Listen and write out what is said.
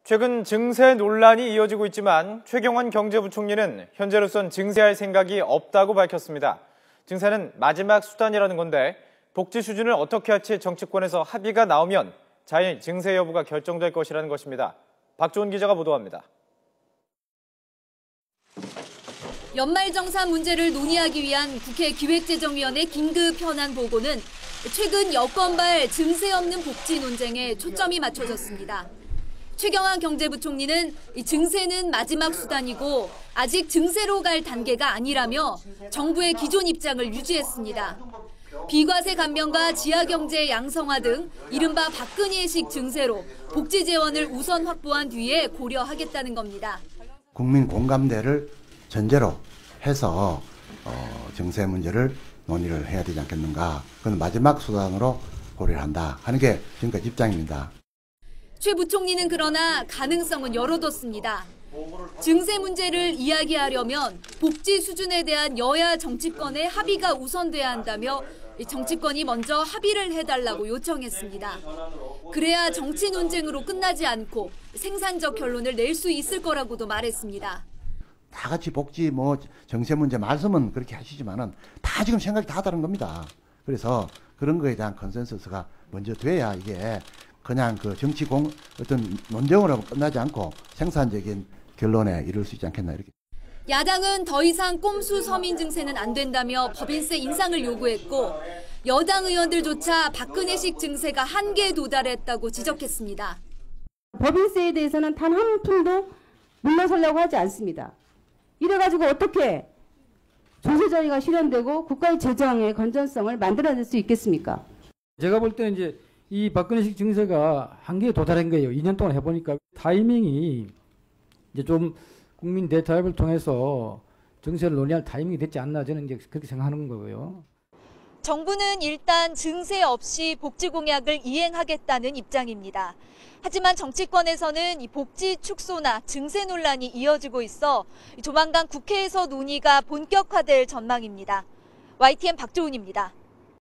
최근 증세 논란이 이어지고 있지만 최경환 경제부총리는 현재로선 증세할 생각이 없다고 밝혔습니다. 증세는 마지막 수단이라는 건데 복지 수준을 어떻게 할지 정치권에서 합의가 나오면 자연히 증세 여부가 결정될 것이라는 것입니다. 박조은 기자가 보도합니다. 연말정산 문제를 논의하기 위한 국회 기획재정위원회 긴급 현안 보고는 최근 여건발 증세 없는 복지 논쟁에 초점이 맞춰졌습니다. 최경환 경제부총리는 이 증세는 마지막 수단이고 아직 증세로 갈 단계가 아니라며 정부의 기존 입장을 유지했습니다. 비과세 감면과 지하경제 양성화 등 이른바 박근혜식 증세로 복지 재원을 우선 확보한 뒤에 고려하겠다는 겁니다. 국민 공감대를 전제로 해서 증세 문제를 논의를 해야 되지 않겠는가. 그건 마지막 수단으로 고려를 한다 하는 게 지금까지 입장입니다. 최 부총리는 그러나 가능성은 열어뒀습니다. 증세 문제를 이야기하려면 복지 수준에 대한 여야 정치권의 합의가 우선돼야 한다며 정치권이 먼저 합의를 해달라고 요청했습니다. 그래야 정치 논쟁으로 끝나지 않고 생산적 결론을 낼 수 있을 거라고도 말했습니다. 다 같이 복지 정세 문제 말씀은 그렇게 하시지만은 다 지금 생각이 다 다른 겁니다. 그래서 그런 거에 대한 컨센서스가 먼저 돼야 이게 그냥 정치 어떤 논쟁으로 끝나지 않고 생산적인 결론에 이를 수 있지 않겠나 이렇게. 야당은 더 이상 꼼수 서민 증세는 안 된다며 법인세 인상을 요구했고 여당 의원들조차 박근혜식 증세가 한계에 도달했다고 지적했습니다. 법인세에 대해서는 단 한 푼도 물러서려고 하지 않습니다. 이래가지고 어떻게 조세정의가 실현되고 국가의 재정의 건전성을 만들어낼 수 있겠습니까? 제가 볼 때는 이제 이 박근혜식 증세가 한계에 도달한 거예요. 2년 동안 해보니까 타이밍이 이제 좀 국민 대타협을 통해서 증세를 논의할 타이밍이 됐지 않나 저는 이제 그렇게 생각하는 거고요. 정부는 일단 증세 없이 복지 공약을 이행하겠다는 입장입니다. 하지만 정치권에서는 이 복지 축소나 증세 논란이 이어지고 있어 조만간 국회에서 논의가 본격화될 전망입니다. YTN 박조은입니다.